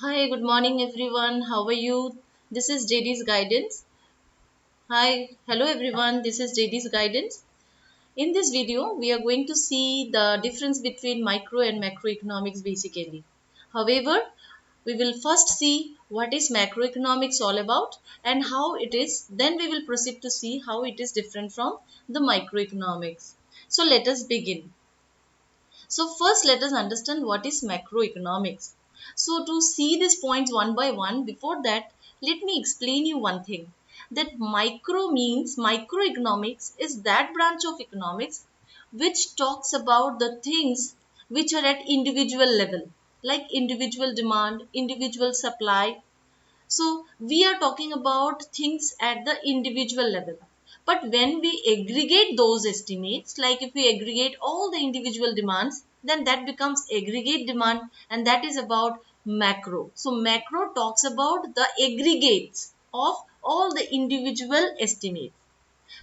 Hi, good morning everyone. How are you? This is JD's Guidance. Hi, hello everyone. This is JD's Guidance. In this video, we are going to see the difference between micro and macroeconomics basically. However, we will first see what is macroeconomics all about and how it is. Then we will proceed to see how it is different from the microeconomics. So let us begin. So first let us understand what is macroeconomics. So to see these points one by one, before that, let me explain you one thing. That micro means microeconomics is that branch of economics which talks about the things which are at individual level, like individual demand, individual supply, so we are talking about things at the individual level. But when we aggregate those estimates, like if we aggregate all the individual demands, then that becomes aggregate demand and that is about macro. So macro talks about the aggregates of all the individual estimates.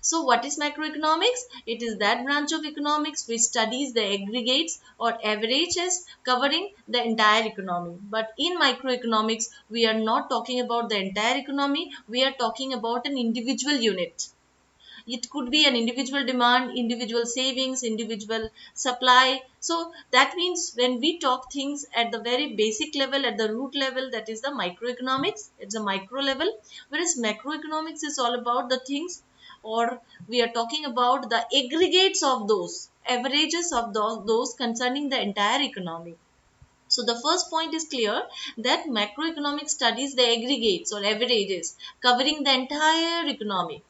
So what is macroeconomics? It is that branch of economics which studies the aggregates or averages covering the entire economy. But in microeconomics, we are not talking about the entire economy. We are talking about an individual unit. It could be an individual demand, individual savings, individual supply. So that means when we talk things at the very basic level, at the root level, that is the microeconomics, it's a micro level, whereas macroeconomics is all about the things, or we are talking about the aggregates of those, averages of those concerning the entire economy. So the first point is clear that macroeconomics studies the aggregates or averages covering the entire economy.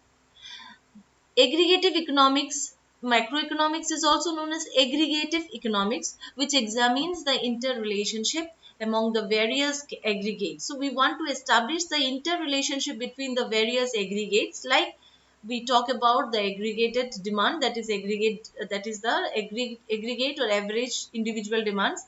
Aggregative economics, macroeconomics is also known as aggregative economics, which examines the interrelationship among the various aggregates. So we want to establish the interrelationship between the various aggregates, like we talk about the aggregated demand, that is the aggregate or average individual demands.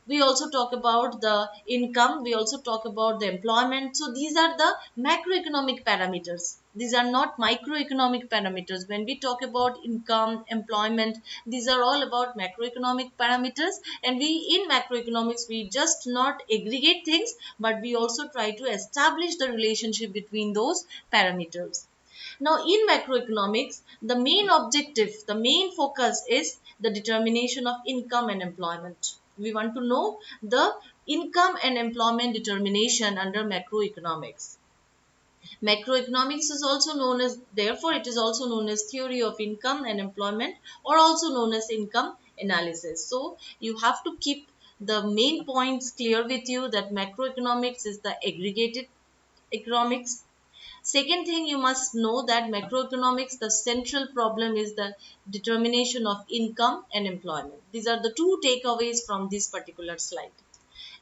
We also talk about the income, we also talk about the employment. So these are the macroeconomic parameters, these are not microeconomic parameters. When we talk about income, employment, these are all about macroeconomic parameters. And we in macroeconomics, we just not aggregate things, but we also try to establish the relationship between those parameters. Now, in macroeconomics, the main objective, the main focus is the determination of income and employment. We want to know the income and employment determination under macroeconomics. Macroeconomics is also known as, therefore, it is also known as theory of income and employment, or also known as income analysis. So, you have to keep the main points clear with you that macroeconomics is the aggregated economics. Second thing, you must know that macroeconomics, the central problem is the determination of income and employment. These are the two takeaways from this particular slide.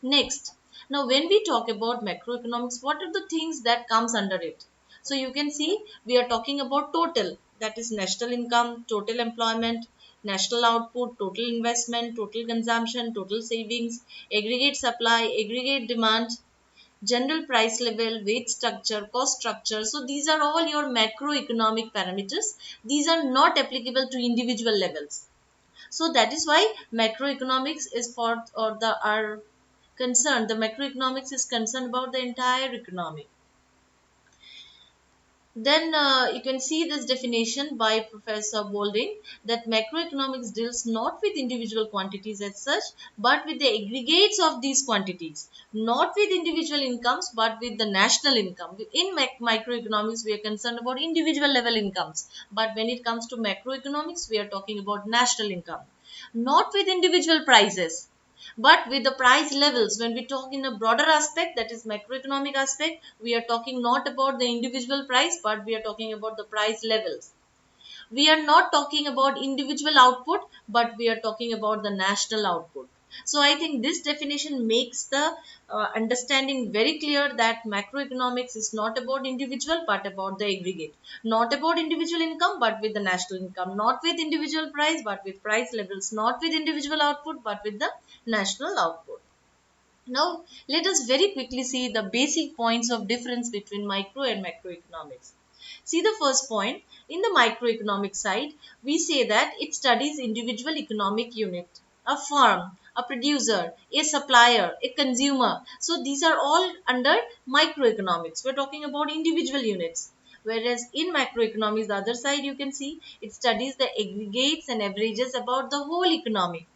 Next, now when we talk about macroeconomics, what are the things that comes under it? So you can see we are talking about total, that is national income, total employment, national output, total investment, total consumption, total savings, aggregate supply, aggregate demand, general price level, wage structure, cost structure. So these are all your macroeconomic parameters. These are not applicable to individual levels. So that is why macroeconomics is for, or the are concerned, the macroeconomics is concerned about the entire economy. Then you can see this definition by Professor Boulding, that macroeconomics deals not with individual quantities as such, but with the aggregates of these quantities, not with individual incomes, but with the national income. In microeconomics, we are concerned about individual level incomes, but when it comes to macroeconomics, we are talking about national income, not with individual prices, but with the price levels. When we talk in a broader aspect, that is macroeconomic aspect, we are talking not about the individual price, but we are talking about the price levels. We are not talking about individual output, but we are talking about the national output. So I think this definition makes the understanding very clear that macroeconomics is not about individual but about the aggregate, not about individual income but with the national income, not with individual price but with price levels, not with individual output but with the national output. Now, let us very quickly see the basic points of difference between micro and macroeconomics. See the first point, in the microeconomic side, we say that it studies individual economic unit, a firm, a producer, a supplier, a consumer. So these are all under microeconomics. We're talking about individual units. Whereas in macroeconomics, the other side you can see, it studies the aggregates and averages about the whole economy.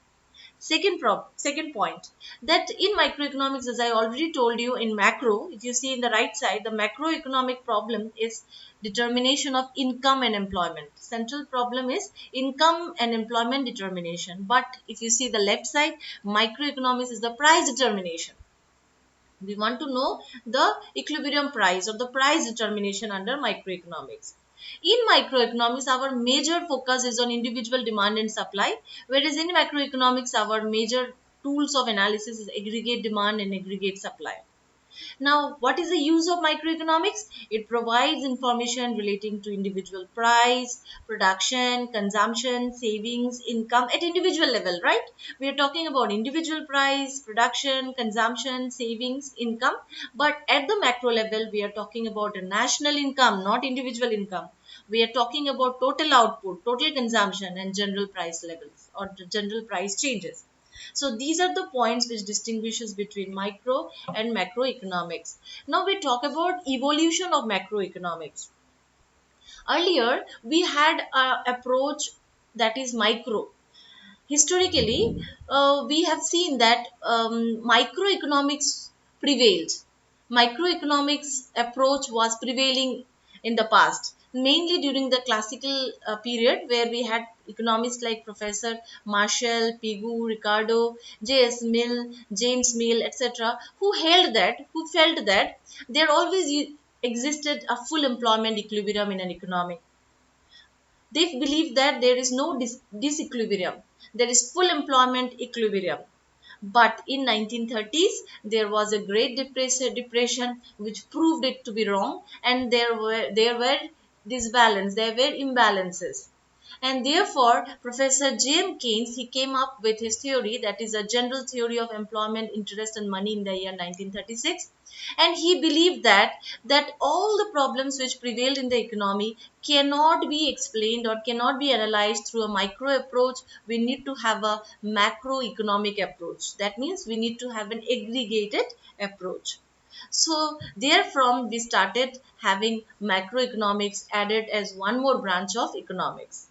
Second point, that in microeconomics, as I already told you, in macro, if you see in the right side, the macroeconomic problem is determination of income and employment. Central problem is income and employment determination. But if you see the left side, microeconomics is the price determination. We want to know the equilibrium price or the price determination under microeconomics. In microeconomics, our major focus is on individual demand and supply, whereas in macroeconomics, our major tools of analysis is aggregate demand and aggregate supply. Now, what is the use of microeconomics? It provides information relating to individual price, production, consumption, savings, income at individual level, right? We are talking about individual price, production, consumption, savings, income. But at the macro level, we are talking about a national income, not individual income. We are talking about total output, total consumption, and general price levels or the general price changes. So these are the points which distinguishes between micro and macroeconomics. Now we talk about evolution of macroeconomics. Earlier we had a approach that is micro. Historically, we have seen that microeconomics prevailed. Microeconomics approach was prevailing in the past, mainly during the classical period where we had economists like Professor Marshall, Pigou, Ricardo, J.S. Mill, James Mill, etc., who felt that there always existed a full employment equilibrium in an economy. They believe that there is no disequilibrium. There is full employment equilibrium. But in 1930s, there was a great depression which proved it to be wrong, and there were disbalance, there were imbalances. And therefore, Professor James Keynes, he came up with his theory, that is a general theory of employment, interest and money in the year 1936. And he believed that all the problems which prevailed in the economy cannot be explained or cannot be analyzed through a micro approach. We need to have a macroeconomic approach. That means we need to have an aggregated approach. So therefrom we started having macroeconomics added as one more branch of economics.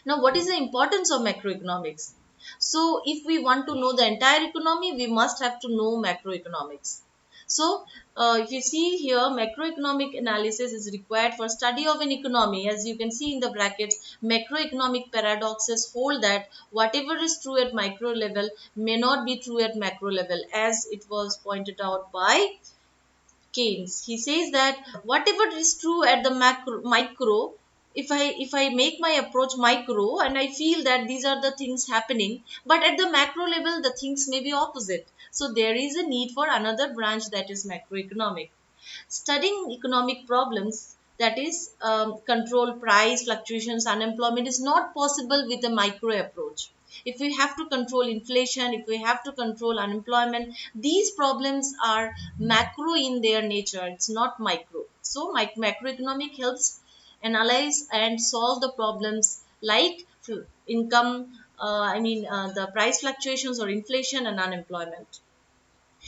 Now, what is the importance of macroeconomics? So, if we want to know the entire economy, we must have to know macroeconomics. So, if you see here, macroeconomic analysis is required for study of an economy. As you can see in the brackets, macroeconomic paradoxes hold that whatever is true at micro level may not be true at macro level, as it was pointed out by Keynes. He says that whatever is true at the micro, if I make my approach micro and I feel that these are the things happening, but at the macro level the things may be opposite. So there is a need for another branch, that is macroeconomic. Studying economic problems, that is control price fluctuations, unemployment, is not possible with a micro approach. If we have to control inflation, if we have to control unemployment, these problems are macro in their nature, it's not micro. So macroeconomic helps analyze and solve the problems like income, the price fluctuations or inflation and unemployment.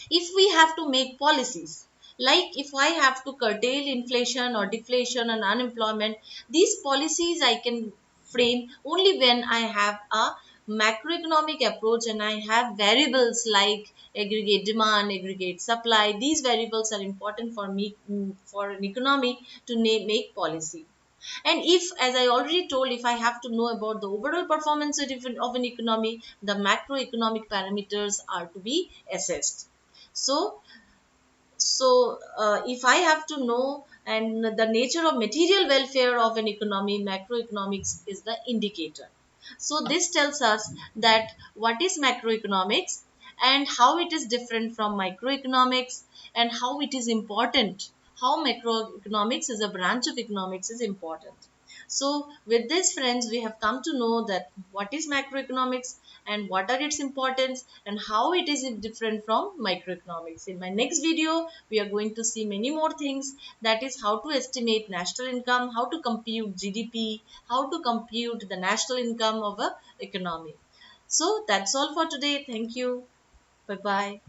If we have to make policies, like if I have to curtail inflation or deflation and unemployment, these policies I can frame only when I have a macroeconomic approach and I have variables like aggregate demand, aggregate supply. These variables are important for me, for an economy to make policy. And if, as I already told, if I have to know about the overall performance of an economy, the macroeconomic parameters are to be assessed. So if I have to know and the nature of material welfare of an economy, macroeconomics is the indicator. So this tells us that what is macroeconomics and how it is different from microeconomics and how it is important, how macroeconomics as a branch of economics is important. So with this, friends, we have come to know that what is macroeconomics and what are its importance and how it is different from microeconomics. In my next video, we are going to see many more things, that is how to estimate national income, how to compute GDP, how to compute the national income of a economy. So that's all for today. Thank you. Bye bye.